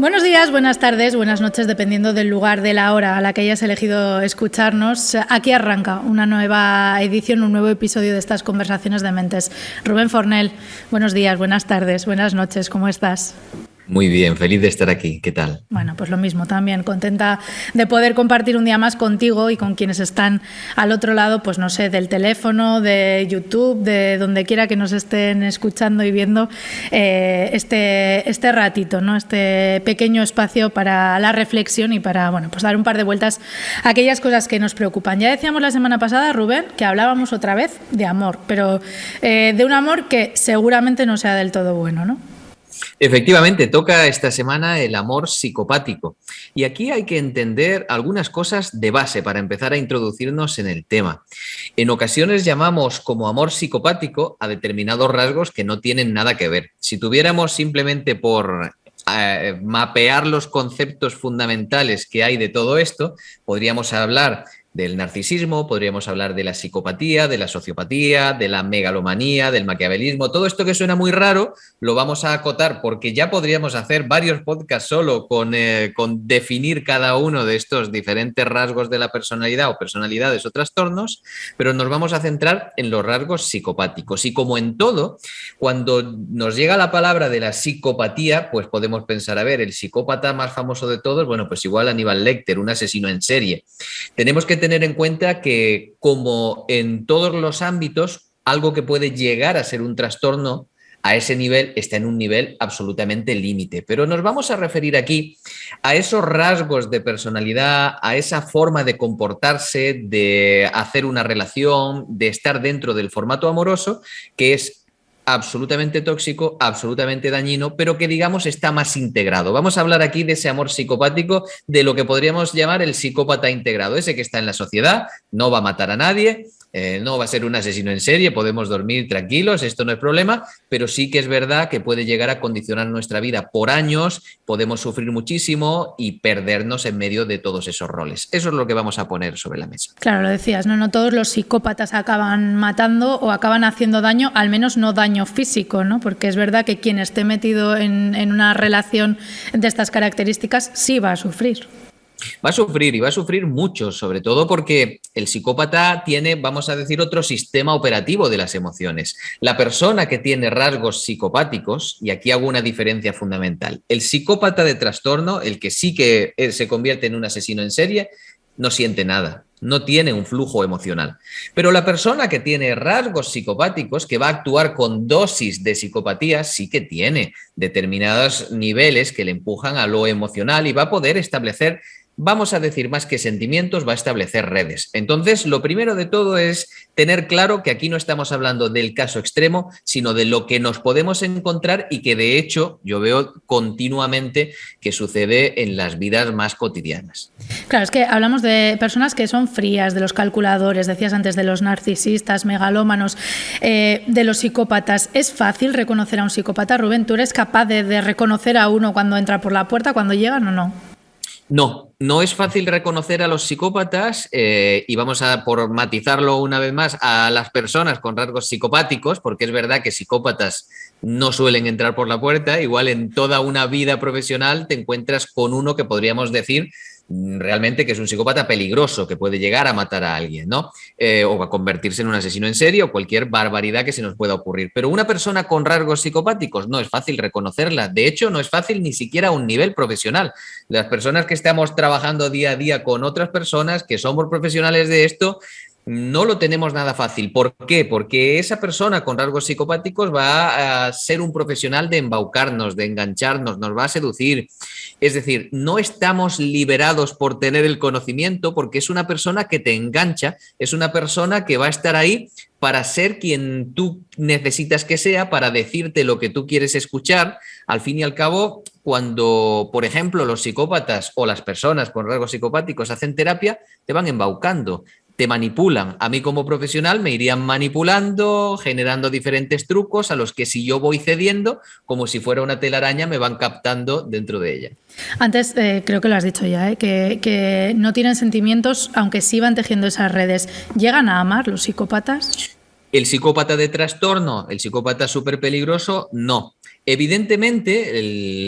Buenos días, buenas tardes, buenas noches, dependiendo del lugar, de la hora a la que hayas elegido escucharnos. Aquí arranca una nueva edición, un nuevo episodio de estas conversaciones de mentes. Rubén Fornell, buenos días, buenas tardes, buenas noches, ¿cómo estás? Muy bien, feliz de estar aquí. ¿Qué tal? Bueno, pues lo mismo también, contenta de poder compartir un día más contigo y con quienes están al otro lado, pues no sé, del teléfono, de YouTube, de donde quiera que nos estén escuchando y viendo este ratito, ¿no? Este pequeño espacio para la reflexión y para, bueno, pues dar un par de vueltas a aquellas cosas que nos preocupan. Ya decíamos la semana pasada, Rubén, que hablábamos otra vez de amor, pero de un amor que seguramente no sea del todo bueno, ¿no? Efectivamente, toca esta semana el amor psicopático. Y aquí hay que entender algunas cosas de base para empezar a introducirnos en el tema. En ocasiones llamamos como amor psicopático a determinados rasgos que no tienen nada que ver. Si tuviéramos simplemente por mapear los conceptos fundamentales que hay de todo esto, podríamos hablar del narcisismo, podríamos hablar de la psicopatía, de la sociopatía, de la megalomanía, del maquiavelismo. Todo esto que suena muy raro lo vamos a acotar porque ya podríamos hacer varios podcasts solo con definir cada uno de estos diferentes rasgos de la personalidad o personalidades o trastornos, pero nos vamos a centrar en los rasgos psicopáticos. Y como en todo, cuando nos llega la palabra de la psicopatía, pues podemos pensar, a ver, el psicópata más famoso de todos, bueno, pues igual Aníbal Lecter, un asesino en serie. Tenemos que tener en cuenta que, como en todos los ámbitos, algo que puede llegar a ser un trastorno a ese nivel está en un nivel absolutamente límite. Pero nos vamos a referir aquí a esos rasgos de personalidad, a esa forma de comportarse, de hacer una relación, de estar dentro del formato amoroso, que es absolutamente tóxico, absolutamente dañino, pero que digamos está más integrado. Vamos a hablar aquí de ese amor psicopático, de lo que podríamos llamar el psicópata integrado, ese que está en la sociedad, no va a matar a nadie, no va a ser un asesino en serie, podemos dormir tranquilos, esto no es problema, pero sí que es verdad que puede llegar a condicionar nuestra vida por años, podemos sufrir muchísimo y perdernos en medio de todos esos roles. Eso es lo que vamos a poner sobre la mesa. Claro, lo decías, no todos los psicópatas acaban matando o acaban haciendo daño, al menos no daño físico, ¿no? Porque es verdad que quien esté metido en una relación de estas características sí va a sufrir. Va a sufrir y va a sufrir mucho, sobre todo porque el psicópata tiene, vamos a decir, otro sistema operativo de las emociones. La persona que tiene rasgos psicopáticos, y aquí hago una diferencia fundamental, el psicópata de trastorno, el que sí que se convierte en un asesino en serie, no siente nada, no tiene un flujo emocional. Pero la persona que tiene rasgos psicopáticos, que va a actuar con dosis de psicopatía, sí que tiene determinados niveles que le empujan a lo emocional y va a poder establecer, vamos a decir, más que sentimientos, va a establecer redes. Entonces, lo primero de todo es tener claro que aquí no estamos hablando del caso extremo, sino de lo que nos podemos encontrar y que, de hecho, yo veo continuamente que sucede en las vidas más cotidianas. Claro, es que hablamos de personas que son frías, de los calculadores, decías antes, de los narcisistas, megalómanos, de los psicópatas. ¿Es fácil reconocer a un psicópata, Rubén? ¿Tú eres capaz de reconocer a uno cuando entra por la puerta, cuando llegan o no? No, no es fácil reconocer a los psicópatas y vamos a, por matizarlo una vez más, a las personas con rasgos psicopáticos, porque es verdad que psicópatas no suelen entrar por la puerta. Igual en toda una vida profesional te encuentras con uno que podríamos decir realmente que es un psicópata peligroso, que puede llegar a matar a alguien, ¿no? O a convertirse en un asesino en serie o cualquier barbaridad que se nos pueda ocurrir. Pero una persona con rasgos psicopáticos no es fácil reconocerla. De hecho, no es fácil ni siquiera a un nivel profesional. Las personas que estamos trabajando día a día con otras personas que somos profesionales de esto, no lo tenemos nada fácil. ¿Por qué? Porque esa persona con rasgos psicopáticos va a ser un profesional de embaucarnos, de engancharnos, nos va a seducir. Es decir, no estamos liberados por tener el conocimiento, porque es una persona que te engancha, es una persona que va a estar ahí para ser quien tú necesitas que sea, para decirte lo que tú quieres escuchar. Al fin y al cabo, cuando, por ejemplo, los psicópatas o las personas con rasgos psicopáticos hacen terapia, te van embaucando, te manipulan. A mí como profesional me irían manipulando, generando diferentes trucos a los que, si yo voy cediendo, como si fuera una telaraña, me van captando dentro de ella. Antes creo que lo has dicho ya, que no tienen sentimientos, aunque sí van tejiendo esas redes. ¿Llegan a amar los psicópatas? El psicópata de trastorno, el psicópata súper peligroso, no. Evidentemente,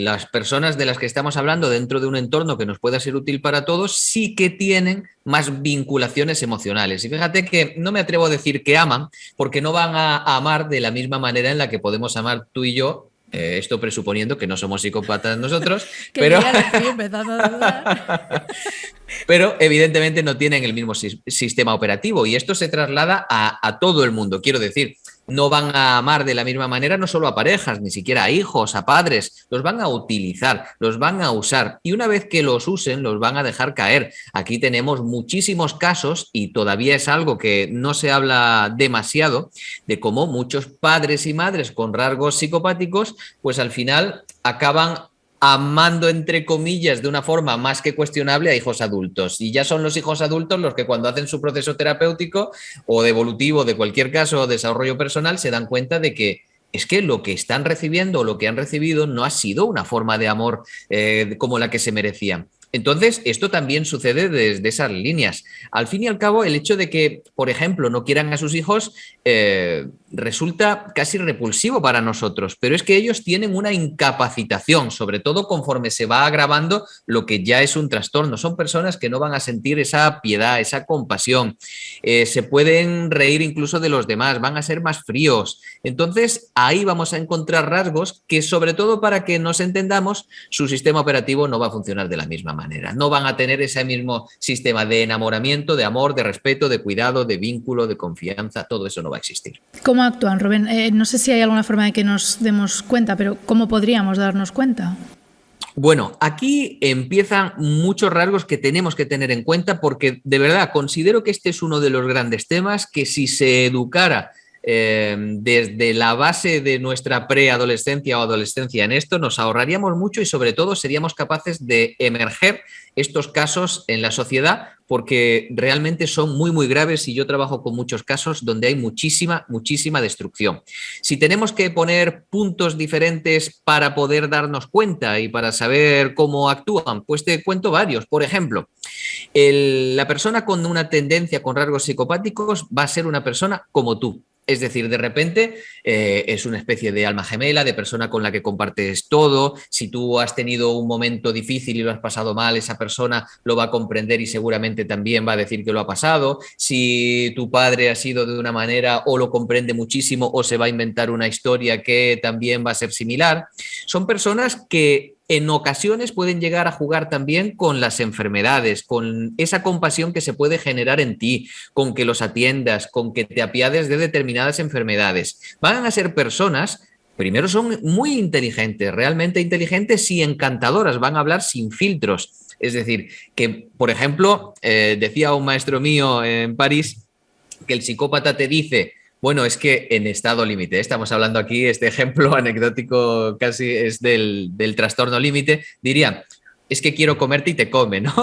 las personas de las que estamos hablando dentro de un entorno que nos pueda ser útil para todos sí que tienen más vinculaciones emocionales. Y fíjate que no me atrevo a decir que aman, porque no van a amar de la misma manera en la que podemos amar tú y yo. Esto presuponiendo que no somos psicópatas nosotros, pero... Pero evidentemente no tienen el mismo sistema operativo y esto se traslada a todo el mundo. Quiero decir, no van a amar de la misma manera no solo a parejas, ni siquiera a hijos, a padres. Los van a utilizar, los van a usar y una vez que los usen los van a dejar caer. Aquí tenemos muchísimos casos y todavía es algo que no se habla demasiado de cómo muchos padres y madres con rasgos psicopáticos pues al final acaban amando, entre comillas, de una forma más que cuestionable a hijos adultos. Y ya son los hijos adultos los que cuando hacen su proceso terapéutico o de evolutivo, de cualquier caso, o desarrollo personal, se dan cuenta de que es que lo que están recibiendo o lo que han recibido no ha sido una forma de amor como la que se merecían. Entonces, esto también sucede desde esas líneas. Al fin y al cabo, el hecho de que, por ejemplo, no quieran a sus hijos resulta casi repulsivo para nosotros, pero es que ellos tienen una incapacitación, sobre todo conforme se va agravando lo que ya es un trastorno. Son personas que no van a sentir esa piedad, esa compasión, se pueden reír incluso de los demás, van a ser más fríos. Entonces, ahí vamos a encontrar rasgos que, sobre todo para que nos entendamos, su sistema operativo no va a funcionar de la misma manera. No van a tener ese mismo sistema de enamoramiento, de amor, de respeto, de cuidado, de vínculo, de confianza. Todo eso no va a existir. ¿Cómo actúan, Rubén? No sé si hay alguna forma de que nos demos cuenta, pero ¿cómo podríamos darnos cuenta? Bueno, aquí empiezan muchos rasgos que tenemos que tener en cuenta porque de verdad considero que este es uno de los grandes temas que si se educara desde la base de nuestra preadolescencia o adolescencia en esto, nos ahorraríamos mucho y sobre todo seríamos capaces de emerger estos casos en la sociedad porque realmente son muy, muy graves y yo trabajo con muchos casos donde hay muchísima, muchísima destrucción. Si tenemos que poner puntos diferentes para poder darnos cuenta y para saber cómo actúan, pues te cuento varios. Por ejemplo, la persona con una tendencia con rasgos psicopáticos va a ser una persona como tú. Es decir, de repente es una especie de alma gemela, de persona con la que compartes todo. Si tú has tenido un momento difícil y lo has pasado mal, esa persona lo va a comprender y seguramente también va a decir que lo ha pasado. Si tu padre ha sido de una manera o lo comprende muchísimo o se va a inventar una historia que también va a ser similar. Son personas que en ocasiones pueden llegar a jugar también con las enfermedades, con esa compasión que se puede generar en ti, con que los atiendas, con que te apiades de determinadas enfermedades. Van a ser personas, primero son muy inteligentes, realmente inteligentes y encantadoras, van a hablar sin filtros. Es decir, que, por ejemplo, decía un maestro mío en París que el psicópata te dice: bueno, es que en estado límite, estamos hablando aquí, este ejemplo anecdótico casi es del trastorno límite, diría, es que quiero comerte y te come, ¿no?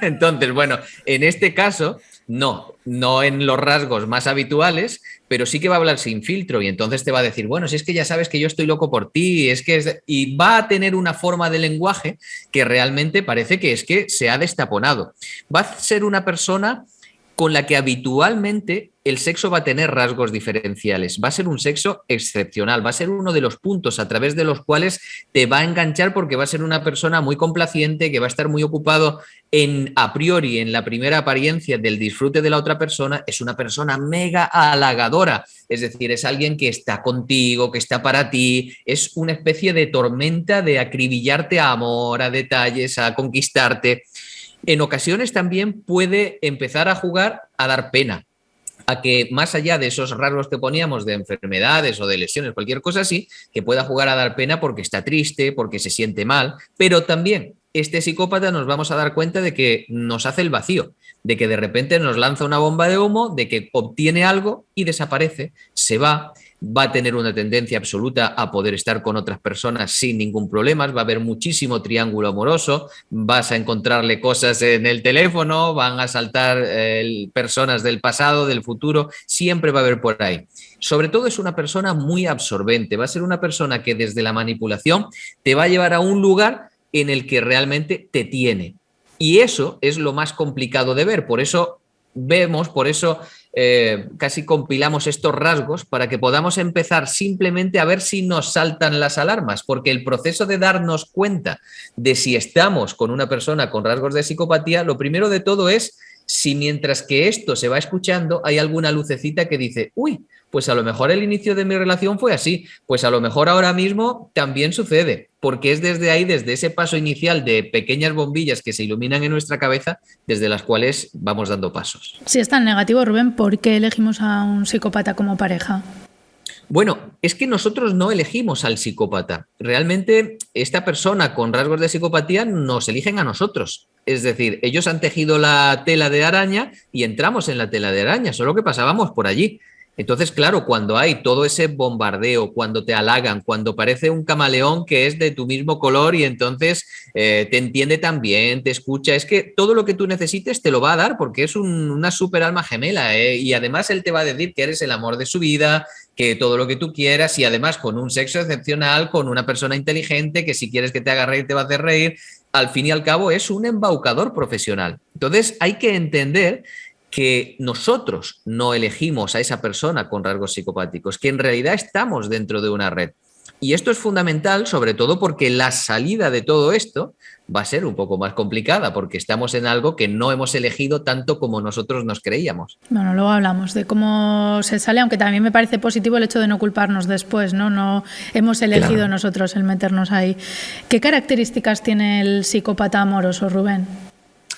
Entonces, bueno, en este caso, no en los rasgos más habituales, pero sí que va a hablar sin filtro y entonces te va a decir, bueno, si es que ya sabes que yo estoy loco por ti, y va a tener una forma de lenguaje que realmente parece que es que se ha destaponado. Va a ser una persona con la que habitualmente el sexo va a tener rasgos diferenciales, va a ser un sexo excepcional, va a ser uno de los puntos a través de los cuales te va a enganchar porque va a ser una persona muy complaciente, que va a estar muy ocupado a priori, en la primera apariencia del disfrute de la otra persona, es una persona mega halagadora, es decir, es alguien que está contigo, que está para ti, es una especie de tormenta de acribillarte a amor, a detalles, a conquistarte. En ocasiones también puede empezar a jugar a dar pena, a que más allá de esos rasgos que poníamos de enfermedades o de lesiones, cualquier cosa así, que pueda jugar a dar pena porque está triste, porque se siente mal, pero también este psicópata nos vamos a dar cuenta de que nos hace el vacío, de que de repente nos lanza una bomba de humo, de que obtiene algo y desaparece, se va a tener una tendencia absoluta a poder estar con otras personas sin ningún problema, va a haber muchísimo triángulo amoroso, vas a encontrarle cosas en el teléfono, van a saltar personas del pasado, del futuro, siempre va a haber por ahí. Sobre todo es una persona muy absorbente, va a ser una persona que desde la manipulación te va a llevar a un lugar en el que realmente te tiene. Y eso es lo más complicado de ver, por eso casi compilamos estos rasgos para que podamos empezar simplemente a ver si nos saltan las alarmas, porque el proceso de darnos cuenta de si estamos con una persona con rasgos de psicopatía, lo primero de todo es si mientras que esto se va escuchando hay alguna lucecita que dice, uy, pues a lo mejor el inicio de mi relación fue así, pues a lo mejor ahora mismo también sucede, porque es desde ahí, desde ese paso inicial de pequeñas bombillas que se iluminan en nuestra cabeza, desde las cuales vamos dando pasos. Si es tan negativo, Rubén, ¿por qué elegimos a un psicópata como pareja? Bueno, es que nosotros no elegimos al psicópata. Realmente esta persona con rasgos de psicopatía nos eligen a nosotros. Es decir, ellos han tejido la tela de araña y entramos en la tela de araña, solo que pasábamos por allí. Entonces, claro, cuando hay todo ese bombardeo, cuando te halagan, cuando parece un camaleón que es de tu mismo color y entonces te entiende también, te escucha, es que todo lo que tú necesites te lo va a dar porque es una super alma gemela, y además él te va a decir que eres el amor de su vida, que todo lo que tú quieras y además con un sexo excepcional, con una persona inteligente que si quieres que te haga reír te va a hacer reír. Al fin y al cabo es un embaucador profesional. Entonces hay que entender que nosotros no elegimos a esa persona con rasgos psicopáticos, que en realidad estamos dentro de una red. Y esto es fundamental, sobre todo porque la salida de todo esto va a ser un poco más complicada, porque estamos en algo que no hemos elegido tanto como nosotros nos creíamos. Bueno, luego hablamos de cómo se sale, aunque también me parece positivo el hecho de no culparnos después, ¿no? No hemos elegido claro. Nosotros el meternos ahí. ¿Qué características tiene el psicópata amoroso, Rubén?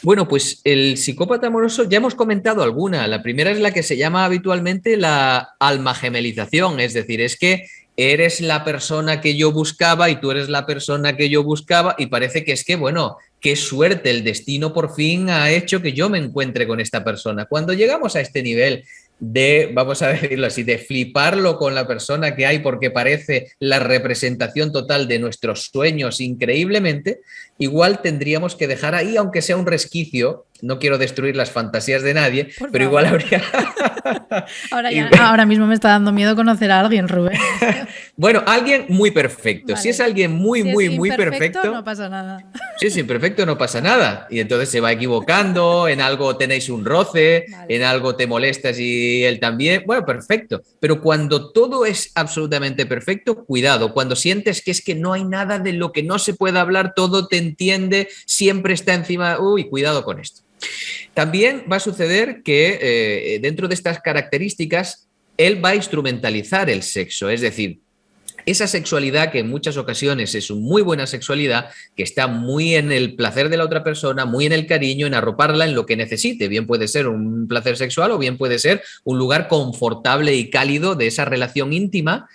Bueno, pues el psicópata amoroso, ya hemos comentado alguna. La primera es la que se llama habitualmente la almagemelización, es decir, es que eres la persona que yo buscaba y tú eres la persona que yo buscaba y parece que es que, bueno, qué suerte, el destino por fin ha hecho que yo me encuentre con esta persona. Cuando llegamos a este nivel de, vamos a decirlo así, de fliparlo con la persona que hay porque parece la representación total de nuestros sueños increíblemente, igual tendríamos que dejar ahí, aunque sea un resquicio, no quiero destruir las fantasías de nadie, por pero favor. Igual habría... ahora mismo me está dando miedo conocer a alguien, Rubén. Bueno, alguien muy perfecto. Vale. Si es alguien muy perfecto, no pasa nada. Si es imperfecto, no pasa nada. Y entonces se va equivocando, en algo tenéis un roce, vale. En algo te molestas y él también. Bueno, perfecto. Pero cuando todo es absolutamente perfecto, cuidado. Cuando sientes que es que no hay nada de lo que no se pueda hablar, todo te entiende, siempre está encima. Uy, cuidado con esto. También va a suceder que dentro de estas características, él va a instrumentalizar el sexo. Es decir, esa sexualidad que en muchas ocasiones es una muy buena sexualidad, que está muy en el placer de la otra persona, muy en el cariño, en arroparla en lo que necesite. Bien puede ser un placer sexual o bien puede ser un lugar confortable y cálido de esa relación íntima.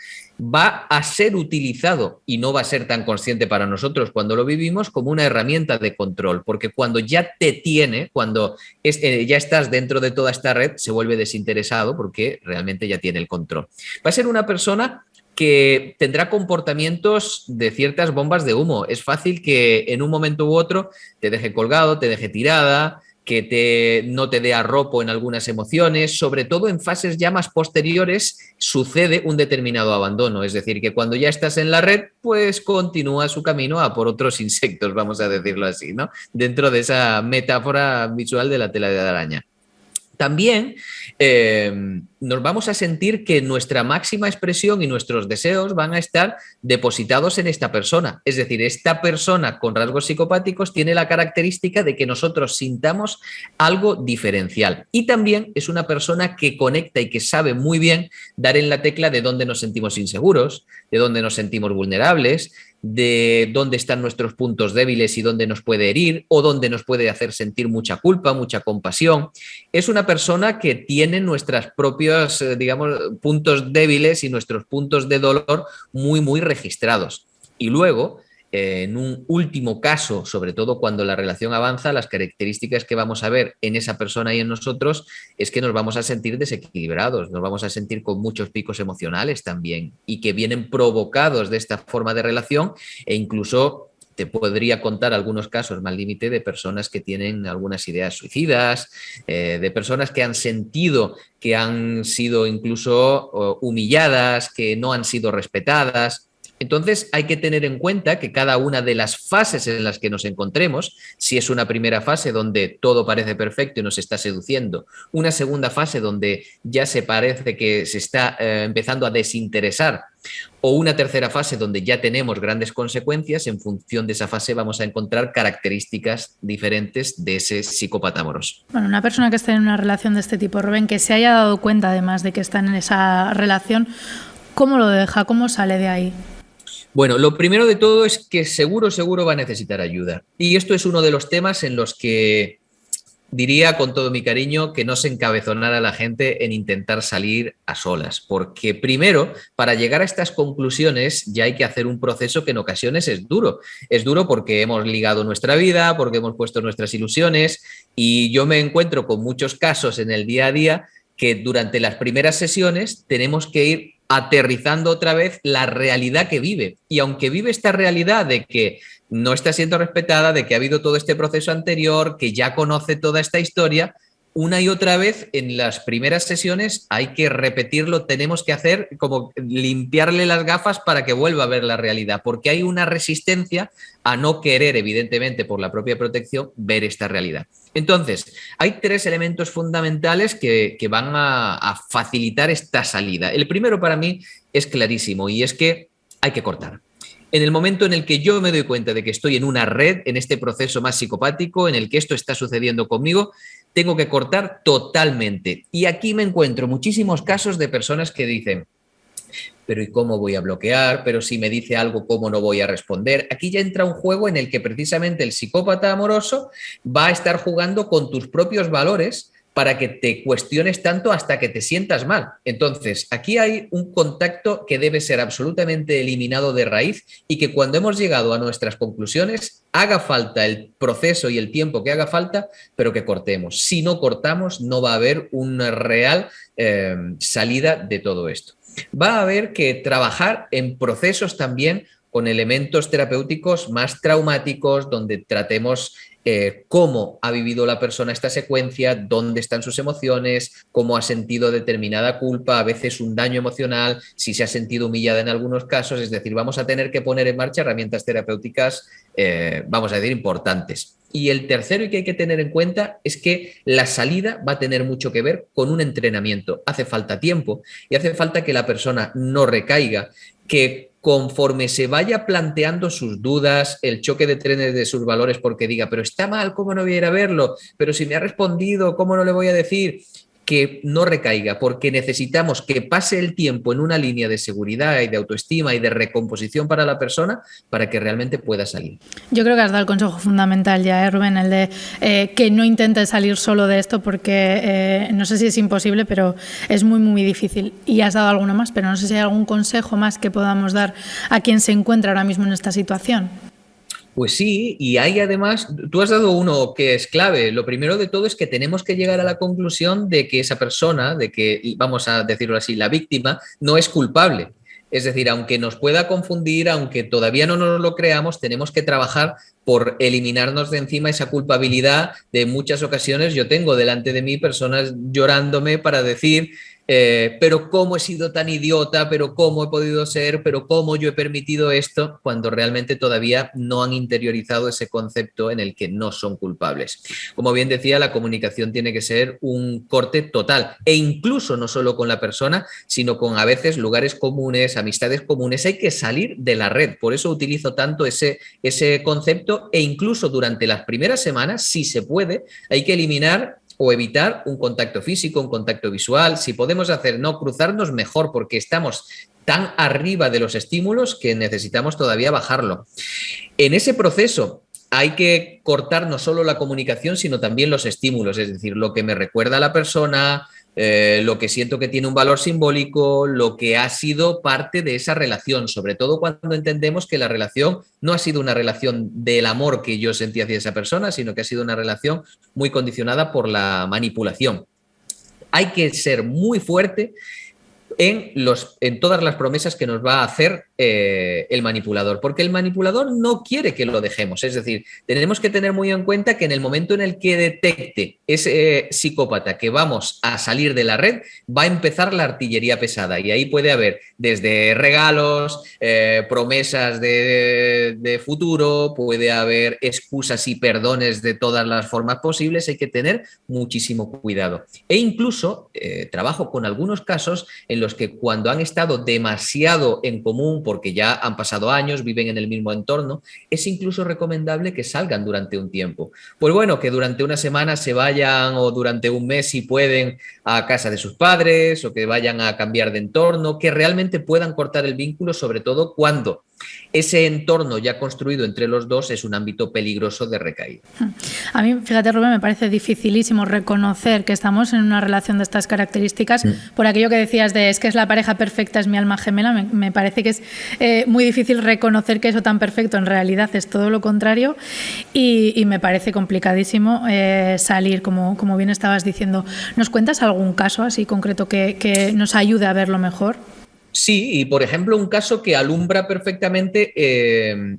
Va a ser utilizado y no va a ser tan consciente para nosotros cuando lo vivimos como una herramienta de control, porque cuando ya te tiene, cuando ya estás dentro de toda esta red, se vuelve desinteresado porque realmente ya tiene el control. Va a ser una persona que tendrá comportamientos de ciertas bombas de humo. Es fácil que en un momento u otro te deje colgado, te deje tirada, que no te dé arropo en algunas emociones, sobre todo en fases ya más posteriores sucede un determinado abandono, es decir, que cuando ya estás en la red, pues continúa su camino a por otros insectos, vamos a decirlo así, ¿no? Dentro de esa metáfora visual de la tela de araña. También nos vamos a sentir que nuestra máxima expresión y nuestros deseos van a estar depositados en esta persona. Es decir, esta persona con rasgos psicopáticos tiene la característica de que nosotros sintamos algo diferencial. Y también es una persona que conecta y que sabe muy bien dar en la tecla de dónde nos sentimos inseguros, de dónde nos sentimos vulnerables, de dónde están nuestros puntos débiles y dónde nos puede herir o dónde nos puede hacer sentir mucha culpa, mucha compasión. Es una persona que tiene nuestros propios, digamos, puntos débiles y nuestros puntos de dolor muy registrados. Y luego, en un último caso, sobre todo cuando la relación avanza, las características que vamos a ver en esa persona y en nosotros es que nos vamos a sentir desequilibrados, nos vamos a sentir con muchos picos emocionales también y que vienen provocados de esta forma de relación e incluso te podría contar algunos casos más límite de personas que tienen algunas ideas suicidas, de personas que han sentido que han sido incluso humilladas, que no han sido respetadas. Entonces hay que tener en cuenta que cada una de las fases en las que nos encontremos, si es una primera fase donde todo parece perfecto y nos está seduciendo, una segunda fase donde ya se parece que se está empezando a desinteresar, o una tercera fase donde ya tenemos grandes consecuencias, en función de esa fase vamos a encontrar características diferentes de ese psicópata amoroso. Bueno, una persona que esté en una relación de este tipo, Rubén, que se haya dado cuenta además de que está en esa relación, ¿cómo lo deja? ¿Cómo sale de ahí? Bueno, lo primero de todo es que seguro va a necesitar ayuda. Y esto es uno de los temas en los que diría con todo mi cariño que no se encabezonara la gente en intentar salir a solas, porque primero, para llegar a estas conclusiones ya hay que hacer un proceso que en ocasiones es duro. Es duro porque hemos ligado nuestra vida, porque hemos puesto nuestras ilusiones, y yo me encuentro con muchos casos en el día a día que durante las primeras sesiones tenemos que ir aterrizando otra vez la realidad que vive. Y aunque vive esta realidad de que no está siendo respetada, de que ha habido todo este proceso anterior, que ya conoce toda esta historia, una y otra vez en las primeras sesiones hay que repetirlo, tenemos que hacer como limpiarle las gafas para que vuelva a ver la realidad, porque hay una resistencia a no querer, evidentemente por la propia protección, ver esta realidad. Entonces, hay tres elementos fundamentales que van a facilitar esta salida. El primero para mí es clarísimo, y es que hay que cortar. En el momento en el que yo me doy cuenta de que estoy en una red, en este proceso más psicopático, en el que esto está sucediendo conmigo, tengo que cortar totalmente. Y aquí me encuentro muchísimos casos de personas que dicen: pero ¿y cómo voy a bloquear? Pero si me dice algo, ¿cómo no voy a responder? Aquí ya entra un juego en el que precisamente el psicópata amoroso va a estar jugando con tus propios valores para que te cuestiones tanto hasta que te sientas mal. Entonces, aquí hay un contacto que debe ser absolutamente eliminado de raíz, y que cuando hemos llegado a nuestras conclusiones, haga falta el proceso y el tiempo que haga falta, pero que cortemos. Si no cortamos, no va a haber una real salida de todo esto. Va a haber que trabajar en procesos también con elementos terapéuticos más traumáticos, donde tratemos cómo ha vivido la persona esta secuencia, dónde están sus emociones, cómo ha sentido determinada culpa, a veces un daño emocional, si se ha sentido humillada en algunos casos. Es decir, vamos a tener que poner en marcha herramientas terapéuticas, vamos a decir, importantes. Y el tercero, y que hay que tener en cuenta, es que la salida va a tener mucho que ver con un entrenamiento. Hace falta tiempo y hace falta que la persona no recaiga, que conforme se vaya planteando sus dudas, el choque de trenes de sus valores, porque diga: pero está mal, ¿cómo no voy a ir a verlo? Pero si me ha respondido, ¿cómo no le voy a decir? Que no recaiga, porque necesitamos que pase el tiempo en una línea de seguridad y de autoestima y de recomposición para la persona, para que realmente pueda salir. Yo creo que has dado el consejo fundamental ya, Rubén, el de que no intentes salir solo de esto, porque no sé si es imposible, pero es muy, muy difícil. Y has dado alguno más, pero no sé si hay algún consejo más que podamos dar a quien se encuentra ahora mismo en esta situación. Pues sí, y hay además, tú has dado uno que es clave. Lo primero de todo es que tenemos que llegar a la conclusión de que esa persona, de que, vamos a decirlo así, la víctima, no es culpable. Es decir, aunque nos pueda confundir, aunque todavía no nos lo creamos, tenemos que trabajar por eliminarnos de encima esa culpabilidad. De muchas ocasiones yo tengo delante de mí personas llorándome para decir: pero cómo he sido tan idiota, pero cómo he podido ser, pero cómo yo he permitido esto, cuando realmente todavía no han interiorizado ese concepto en el que no son culpables. Como bien decía, la comunicación tiene que ser un corte total, e incluso no solo con la persona, sino con a veces lugares comunes, amistades comunes. Hay que salir de la red. Por eso utilizo tanto ese concepto, e incluso durante las primeras semanas, si se puede, hay que eliminar o evitar un contacto físico, un contacto visual. Si podemos hacer no cruzarnos, mejor, porque estamos tan arriba de los estímulos que necesitamos todavía bajarlo. En ese proceso hay que cortar no solo la comunicación, sino también los estímulos, es decir, lo que me recuerda a la persona, lo que siento que tiene un valor simbólico, lo que ha sido parte de esa relación, sobre todo cuando entendemos que la relación no ha sido una relación del amor que yo sentí hacia esa persona, sino que ha sido una relación muy condicionada por la manipulación. Hay que ser muy fuerte en todas las promesas que nos va a hacer el manipulador, porque el manipulador no quiere que lo dejemos. Es decir, tenemos que tener muy en cuenta que en el momento en el que detecte ese psicópata que vamos a salir de la red, va a empezar la artillería pesada, y ahí puede haber desde regalos, promesas de futuro, puede haber excusas y perdones de todas las formas posibles. Hay que tener muchísimo cuidado. E incluso trabajo con algunos casos en los que cuando han estado demasiado en común, porque ya han pasado años, viven en el mismo entorno, es incluso recomendable que salgan durante un tiempo. Pues bueno, que durante una semana se vayan, o durante un mes si pueden, a casa de sus padres, o que vayan a cambiar de entorno, que realmente puedan cortar el vínculo, sobre todo cuando ese entorno ya construido entre los dos es un ámbito peligroso de recaída. A mí, fíjate, Rubén, me parece dificilísimo reconocer que estamos en una relación de estas características, por aquello que decías de es que es la pareja perfecta, es mi alma gemela. Me parece que es muy difícil reconocer que eso tan perfecto en realidad es todo lo contrario, y me parece complicadísimo salir, como bien estabas diciendo. ¿Nos cuentas algún caso así concreto que nos ayude a verlo mejor? Sí, y por ejemplo, un caso que alumbra perfectamente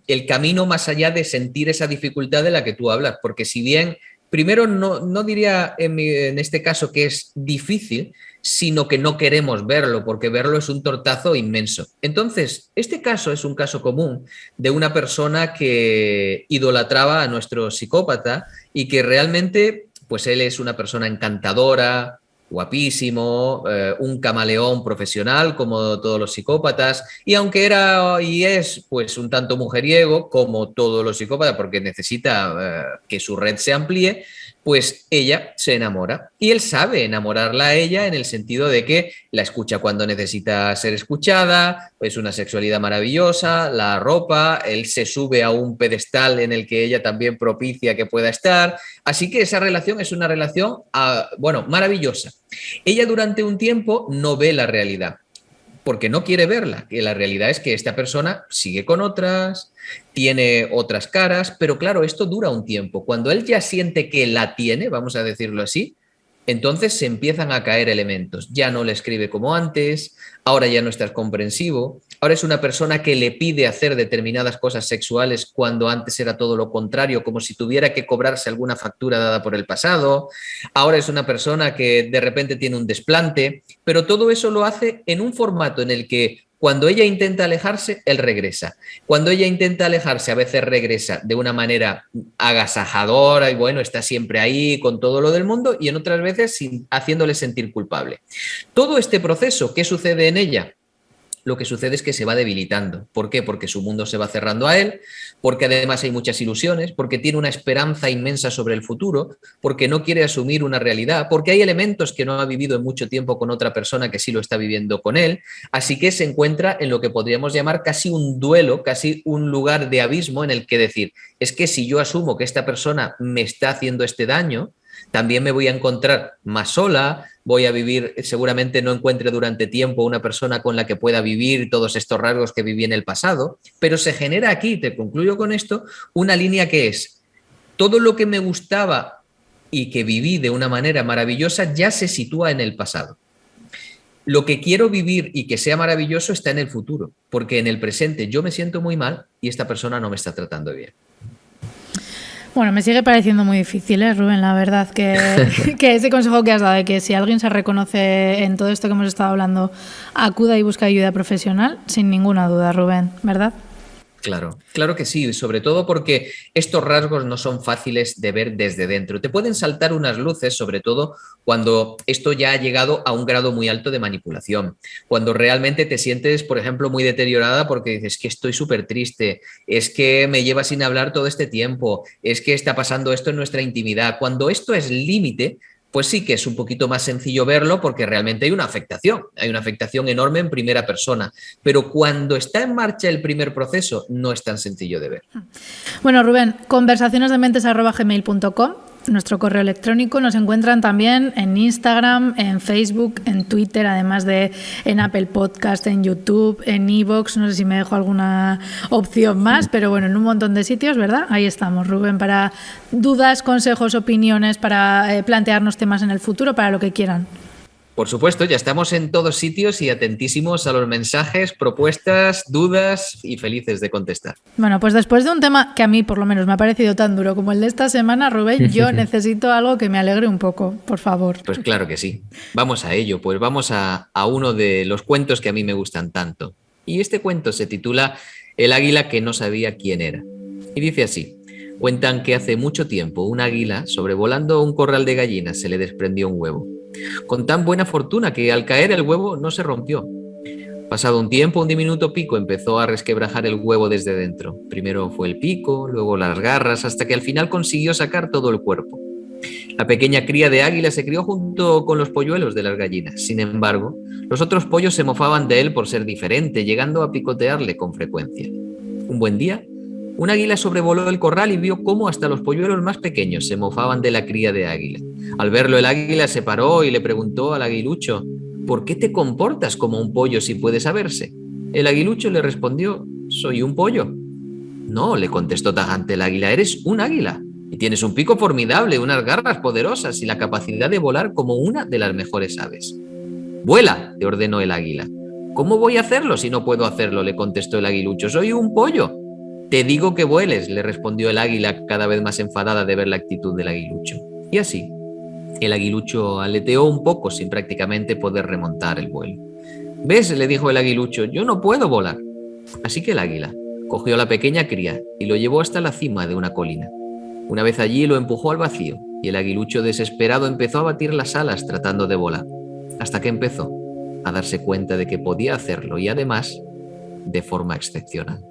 el camino más allá de sentir esa dificultad de la que tú hablas, porque si bien, primero, no diría en este caso que es difícil, sino que no queremos verlo, porque verlo es un tortazo inmenso. Entonces, este caso es un caso común de una persona que idolatraba a nuestro psicópata y que realmente, pues él es una persona encantadora, guapísimo, un camaleón profesional como todos los psicópatas, y aunque era y es pues un tanto mujeriego como todos los psicópatas, porque necesita que su red se amplíe, pues ella se enamora, y él sabe enamorarla a ella en el sentido de que la escucha cuando necesita ser escuchada, es una sexualidad maravillosa, la arropa, él se sube a un pedestal en el que ella también propicia que pueda estar, así que esa relación es una relación, maravillosa. Ella durante un tiempo no ve la realidad, porque no quiere verla, que la realidad es que esta persona sigue con otras, tiene otras caras, pero claro, esto dura un tiempo. Cuando él ya siente que la tiene, vamos a decirlo así, entonces se empiezan a caer elementos. Ya no le escribe como antes, ahora ya no estás comprensivo, ahora es una persona que le pide hacer determinadas cosas sexuales cuando antes era todo lo contrario, como si tuviera que cobrarse alguna factura dada por el pasado, ahora es una persona que de repente tiene un desplante, pero todo eso lo hace en un formato en el que cuando ella intenta alejarse, él regresa. Cuando ella intenta alejarse, a veces regresa de una manera agasajadora y bueno, está siempre ahí con todo lo del mundo, y en otras veces haciéndole sentir culpable. Todo este proceso, ¿qué sucede en ella? Lo que sucede es que se va debilitando. ¿Por qué? Porque su mundo se va cerrando a él, porque además hay muchas ilusiones, porque tiene una esperanza inmensa sobre el futuro, porque no quiere asumir una realidad, porque hay elementos que no ha vivido en mucho tiempo con otra persona que sí lo está viviendo con él, así que se encuentra en lo que podríamos llamar casi un duelo, casi un lugar de abismo en el que decir, es que si yo asumo que esta persona me está haciendo este daño, también me voy a encontrar más sola, voy a vivir, seguramente no encuentre durante tiempo una persona con la que pueda vivir todos estos rasgos que viví en el pasado, pero se genera aquí, te concluyo con esto, una línea que es todo lo que me gustaba y que viví de una manera maravillosa ya se sitúa en el pasado. Lo que quiero vivir y que sea maravilloso está en el futuro, porque en el presente yo me siento muy mal y esta persona no me está tratando bien. Bueno, me sigue pareciendo muy difícil, Rubén, la verdad, que ese consejo que has dado de que si alguien se reconoce en todo esto que hemos estado hablando, acuda y busca ayuda profesional, sin ninguna duda, Rubén, ¿verdad? Claro, claro que sí, sobre todo porque estos rasgos no son fáciles de ver desde dentro. Te pueden saltar unas luces, sobre todo cuando esto ya ha llegado a un grado muy alto de manipulación, cuando realmente te sientes, por ejemplo, muy deteriorada porque dices que estoy súper triste, es que me lleva sin hablar todo este tiempo, es que está pasando esto en nuestra intimidad. Cuando esto es límite, pues sí que es un poquito más sencillo verlo porque realmente hay una afectación enorme en primera persona, pero cuando está en marcha el primer proceso no es tan sencillo de ver. Bueno, Rubén, conversacionesdementes@gmail.com, nuestro correo electrónico. Nos encuentran también en Instagram, en Facebook, en Twitter, además de en Apple Podcast, en YouTube, en iVoox, no sé si me dejo alguna opción más, pero bueno, en un montón de sitios, ¿verdad? Ahí estamos, Rubén, para dudas, consejos, opiniones, para plantearnos temas en el futuro, para lo que quieran. Por supuesto, ya estamos en todos sitios y atentísimos a los mensajes, propuestas, dudas y felices de contestar. Bueno, pues después de un tema que a mí por lo menos me ha parecido tan duro como el de esta semana, Rubén, yo necesito algo que me alegre un poco, por favor. Pues claro que sí. Vamos a ello, pues vamos a uno de los cuentos que a mí me gustan tanto. Y este cuento se titula El águila que no sabía quién era. Y dice así: cuentan que hace mucho tiempo un águila, sobrevolando un corral de gallinas, se le desprendió un huevo. Con tan buena fortuna que al caer el huevo no se rompió. Pasado un tiempo, un diminuto pico empezó a resquebrajar el huevo desde dentro. Primero fue el pico, luego las garras, hasta que al final consiguió sacar todo el cuerpo. La pequeña cría de águila se crió junto con los polluelos de las gallinas. Sin embargo, los otros pollos se mofaban de él por ser diferente, llegando a picotearle con frecuencia. Un buen día, un águila sobrevoló el corral y vio cómo hasta los polluelos más pequeños se mofaban de la cría de águila. Al verlo, el águila se paró y le preguntó al aguilucho: ¿por qué te comportas como un pollo si puede saberse? El aguilucho le respondió: soy un pollo. No, le contestó tajante el águila, eres un águila y tienes un pico formidable, unas garras poderosas y la capacidad de volar como una de las mejores aves. Vuela, le ordenó el águila. ¿Cómo voy a hacerlo si no puedo hacerlo?, le contestó el aguilucho, soy un pollo. Te digo que vueles, le respondió el águila, cada vez más enfadada de ver la actitud del aguilucho. Y así, el aguilucho aleteó un poco sin prácticamente poder remontar el vuelo. ¿Ves?, le dijo el aguilucho, yo no puedo volar. Así que el águila cogió a la pequeña cría y lo llevó hasta la cima de una colina. Una vez allí lo empujó al vacío y el aguilucho desesperado empezó a batir las alas tratando de volar, hasta que empezó a darse cuenta de que podía hacerlo y además de forma excepcional.